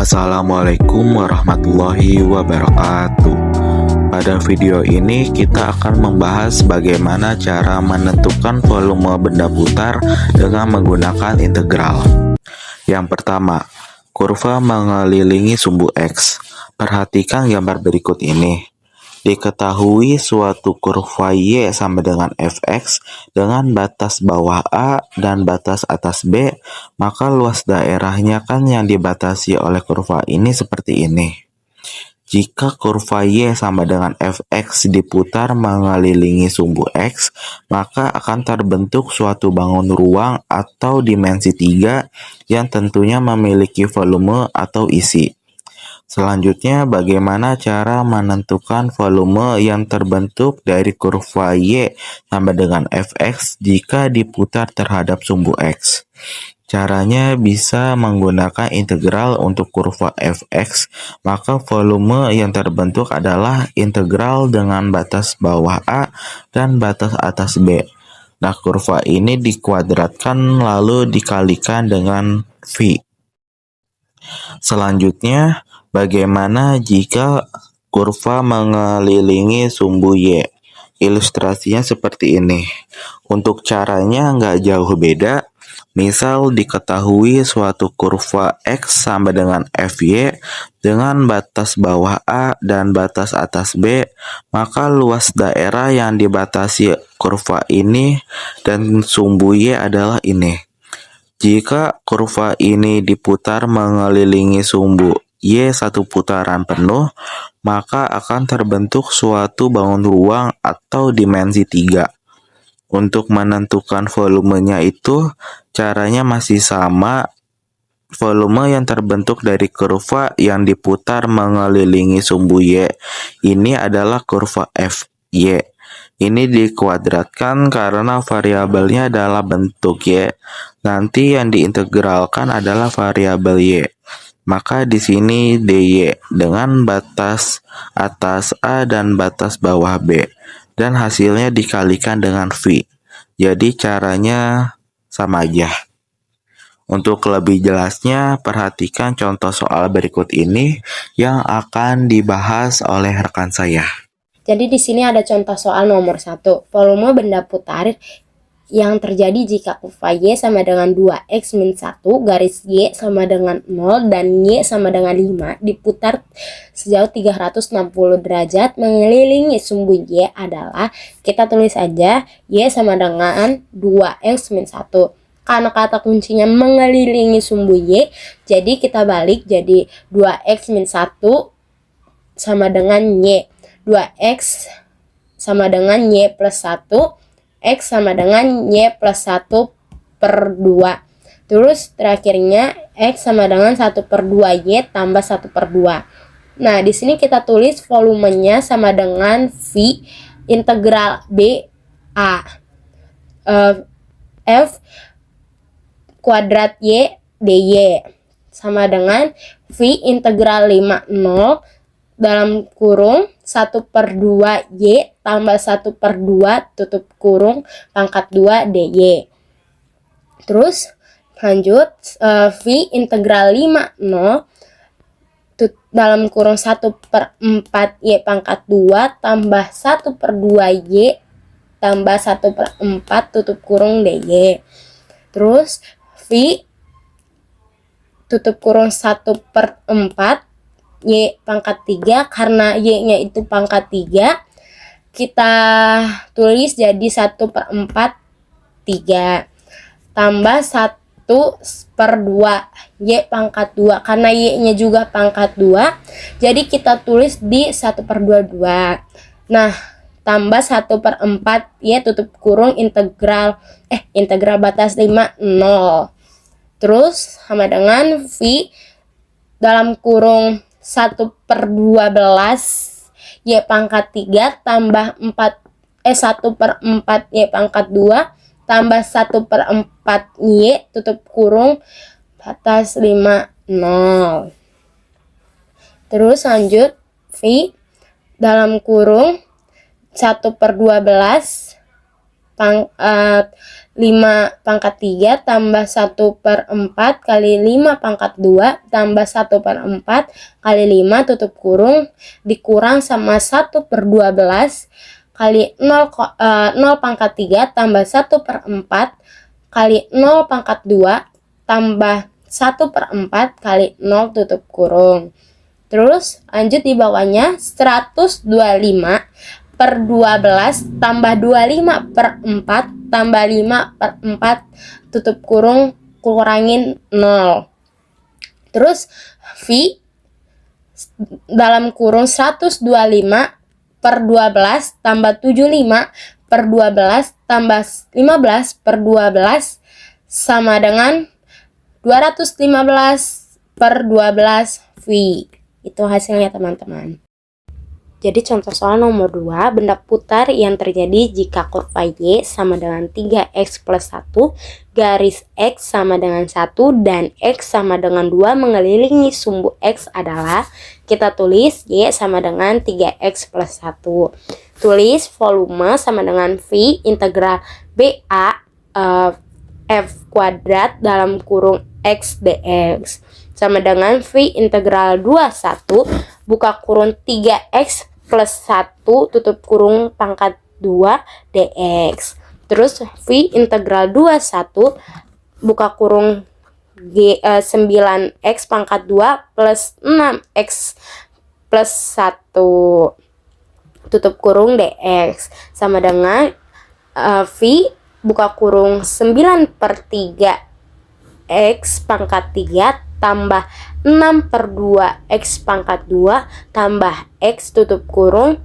Assalamualaikum warahmatullahi wabarakatuh. Pada video ini kita akan membahas bagaimana cara menentukan volume benda putar dengan menggunakan integral. Yang pertama, kurva mengelilingi sumbu X. Perhatikan gambar berikut ini. Diketahui suatu kurva Y sama dengan Fx dengan batas bawah A dan batas atas B, maka luas daerahnya kan yang dibatasi oleh kurva ini seperti ini. Jika kurva Y sama dengan Fx diputar mengelilingi sumbu X, maka akan terbentuk suatu bangun ruang atau dimensi 3 yang tentunya memiliki volume atau isi. Selanjutnya, bagaimana cara menentukan volume yang terbentuk dari kurva Y sama dengan Fx jika diputar terhadap sumbu X? Caranya bisa menggunakan integral untuk kurva Fx, maka volume yang terbentuk adalah integral dengan batas bawah A dan batas atas B. Nah, kurva ini dikuadratkan lalu dikalikan dengan V. Selanjutnya, bagaimana jika kurva mengelilingi sumbu Y? Ilustrasinya seperti ini. Untuk caranya nggak jauh beda. Misal diketahui suatu kurva X sama dengan Fy dengan batas bawah A dan batas atas B, maka luas daerah yang dibatasi kurva ini dan sumbu Y adalah ini. Jika kurva ini diputar mengelilingi sumbu Y satu putaran penuh, maka akan terbentuk suatu bangun ruang atau dimensi 3. Untuk menentukan volumenya itu, caranya masih sama. Volume yang terbentuk dari kurva yang diputar mengelilingi sumbu Y ini adalah kurva Fy. Ini dikuadratkan karena variabelnya adalah bentuk Y. Nanti yang diintegralkan adalah variabel Y. Maka di sini dy dengan batas atas A dan batas bawah B. Dan hasilnya dikalikan dengan V. Jadi caranya sama aja. Untuk lebih jelasnya, perhatikan contoh soal berikut ini yang akan dibahas oleh rekan saya. Jadi di sini ada contoh soal nomor 1. Volume benda putar yang terjadi jika kurva Y sama dengan 2x min 1 garis Y sama dengan 0 dan Y sama dengan 5 diputar sejauh 360 derajat mengelilingi sumbu Y adalah, kita tulis aja Y sama dengan 2x min 1. Karena kata kuncinya mengelilingi sumbu Y, jadi kita balik jadi 2x min 1 sama dengan Y. 2x sama dengan Y plus 1, X sama dengan Y plus 1 per 2. Terus terakhirnya X sama dengan 1 per 2 Y tambah 1 per 2. Nah, di sini kita tulis volumenya sama dengan V integral B A F kuadrat Y dy sama dengan V integral 50 dalam kurung 1 per 2 Y tambah 1 per 2 tutup kurung pangkat 2 dy. Terus lanjut V integral 50 dalam kurung 1 per 4 Y pangkat 2 tambah 1 per 2 Y tambah 1 per 4 tutup kurung dy. Terus V tutup kurung 1 per 4 Y pangkat 3, karena Y-nya itu pangkat 3, kita tulis jadi 1 per 4, 3. Tambah 1 per 2, Y pangkat 2. Karena Y-nya juga pangkat 2, jadi kita tulis di 1 per 2, 2. Nah, tambah 1 per 4, Y tutup kurung integral batas 5, 0. Terus sama dengan V dalam kurung 1 per 12 Y pangkat 3 tambah 1 per 4 Y pangkat 2 tambah 1 per 4 Y tutup kurung batas 5, 0. Terus lanjut V dalam kurung 1 per 12 5 pangkat 3 tambah 1/4 kali 5 pangkat 2 tambah 1/4 kali 5 tutup kurung dikurang sama 1/12 kali 0 pangkat 3 tambah 1/4 kali 0 pangkat 2 tambah 1/4 kali 0 tutup kurung. Terus lanjut di bawahnya 125 per 12 tambah 25/4 tambah 5/4 tutup kurung kurangin 0. Terus V dalam kurung 125 per 12 tambah 75 per 12 tambah 15 per 12 sama dengan 215 per 12 V. Itu hasilnya teman-teman. Jadi contoh soal nomor 2, benda putar yang terjadi jika kurva Y sama dengan 3x plus 1, garis X sama dengan 1, dan X sama dengan 2 mengelilingi sumbu X adalah, kita tulis Y sama dengan 3x plus 1. Tulis volume sama dengan V integral BA F kuadrat dalam kurung X dx sama dengan V integral 21 buka kurung 3x plus 1 tutup kurung pangkat 2 dx. Terus V integral 21 buka kurung 9x pangkat 2 plus 6x plus 1 tutup kurung dx sama dengan V buka kurung 9/3 X pangkat 3 tambah 6/2 X pangkat 2 tambah X tutup kurung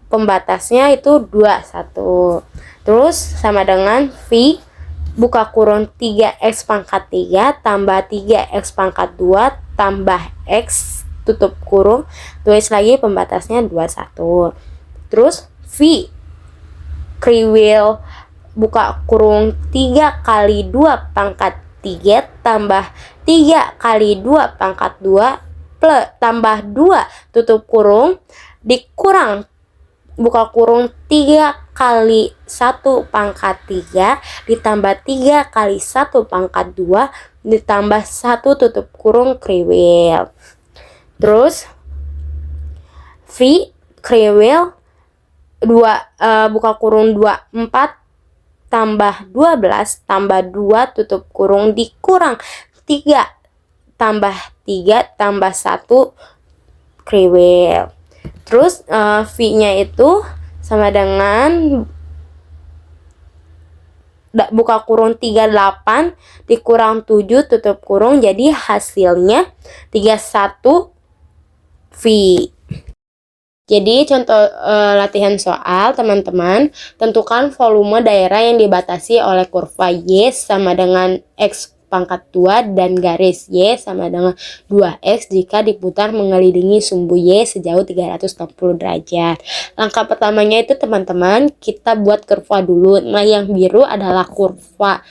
pembatasnya itu 21. Terus sama dengan V buka kurung 3X pangkat 3 tambah 3X pangkat 2 tambah X tutup kurung, tulis lagi pembatasnya 21. Terus V kriwil buka kurung 3 kali 2 pangkat 3 tambah 3 kali 2 pangkat 2 plus tambah 2 tutup kurung dikurang buka kurung 3 kali 1 pangkat 3 ditambah 3 kali 1 pangkat 2 ditambah 1 tutup kurung kriwil. Terus V kriwil 2 buka kurung 24 tambah 12 tambah 2 tutup kurung dikurang 3 tambah 3 tambah 1 kriwil. Terus V-nya itu sama dengan buka kurung 38 dikurang 7 tutup kurung, jadi hasilnya 31 V. Jadi contoh latihan soal teman-teman, tentukan volume daerah yang dibatasi oleh kurva Y sama dengan X pangkat 2 dan garis Y sama dengan 2X jika diputar mengelilingi sumbu Y sejauh 360 derajat. Langkah pertamanya itu teman-teman, kita buat kurva dulu. Nah yang biru adalah kurva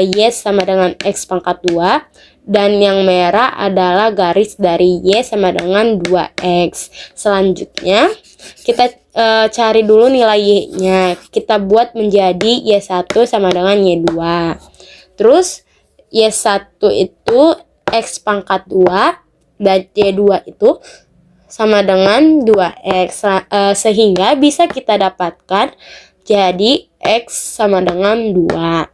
Y sama dengan X pangkat 2 dan yang merah adalah garis dari Y sama dengan 2X. Selanjutnya kita cari dulu nilai Y-nya. Kita buat menjadi Y1 sama dengan Y2. Terus Y1 itu X pangkat 2 dan Y2 itu sama dengan 2X. Sehingga bisa kita dapatkan jadi X sama dengan 2.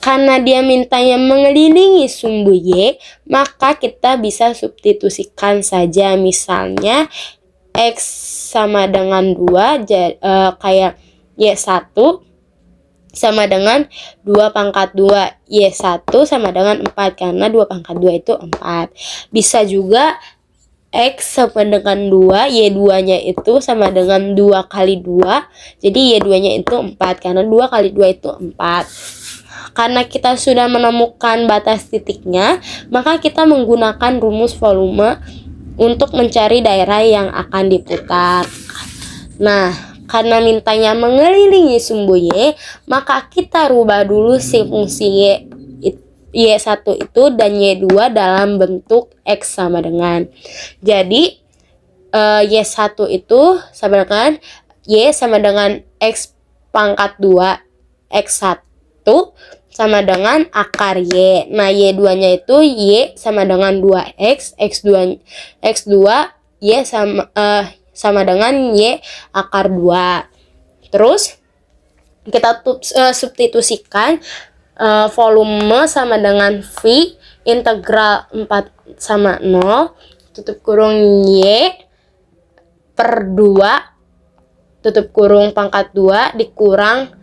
Karena dia mintanya mengelilingi sumbu Y, maka kita bisa substitusikan saja. Misalnya X sama dengan 2, kayak Y1 sama dengan 2 pangkat 2. Y1 sama dengan 4, karena 2 pangkat 2 itu 4. Bisa juga X sama dengan 2, Y2-nya itu sama dengan 2 kali 2. Jadi Y2-nya itu 4, karena 2 kali 2 itu 4. Karena kita sudah menemukan batas titiknya, maka kita menggunakan rumus volume untuk mencari daerah yang akan diputar. Nah, karena mintanya mengelilingi sumbu Y, maka kita rubah dulu si fungsi Y1 itu dan Y2 dalam bentuk X sama dengan. Jadi, Y1 itu sama dengan Y sama dengan X pangkat 2 X1 sama dengan akar Y. Nah, Y2-nya itu Y sama dengan 2X, X2 Y sama dengan Y akar 2. Terus kita substitusikan volume sama dengan V integral 4 sama 0 tutup kurung Y per 2 tutup kurung pangkat 2 dikurang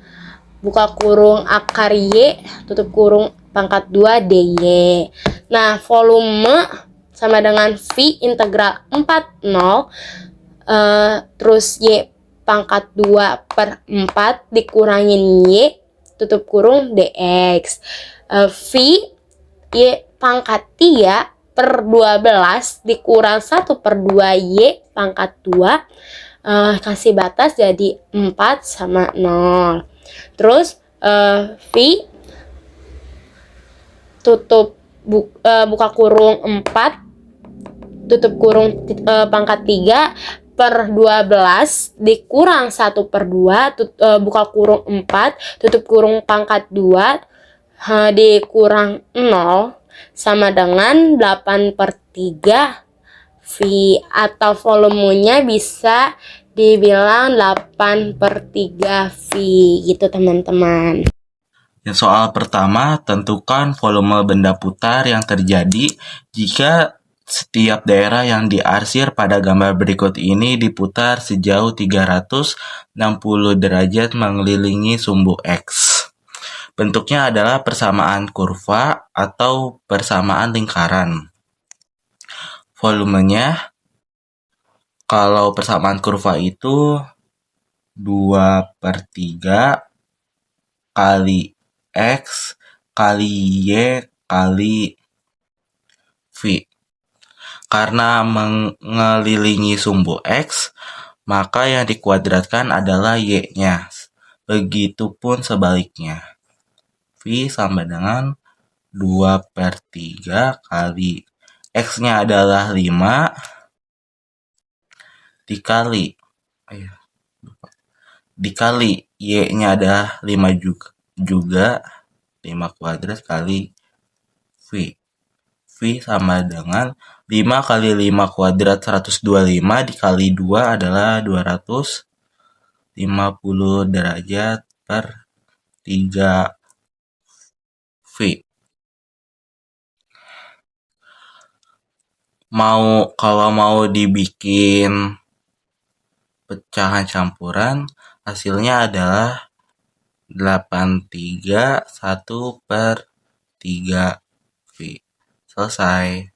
buka kurung akar Y tutup kurung pangkat 2 DY. Nah, volume sama dengan V integral 4 0 terus Y pangkat 2 per 4 dikurangin Y tutup kurung DX. V Y pangkat 3 per 12 dikurang 1 per 2 Y pangkat 2 kasih batas jadi 4 sama 0. Terus V tutup buka kurung 4 tutup kurung pangkat 3 per 12 dikurang 1 per 2 buka kurung 4 tutup kurung pangkat 2 dikurang 0 sama dengan 8 per 3 V, atau volumenya bisa dibilang 8 per 3 V gitu teman-teman. Yang soal pertama, tentukan volume benda putar yang terjadi jika setiap daerah yang diarsir pada gambar berikut ini diputar sejauh 360 derajat mengelilingi sumbu X. Bentuknya adalah persamaan kurva atau persamaan lingkaran. Volumenya, kalau persamaan kurva itu 2 per 3 kali X kali Y kali V. Karena mengelilingi sumbu X, maka yang dikuadratkan adalah Y-nya. Begitupun sebaliknya. V sama dengan 2 per 3 kali X-nya adalah 5 dikali Y-nya adalah 5 juga 5 kuadrat kali V. V sama dengan 5 kali 5 kuadrat 125 dikali 2 adalah 250 derajat per 3 V. Kalau mau dibikin pecahan campuran, hasilnya adalah 831 per 3 V. Selesai.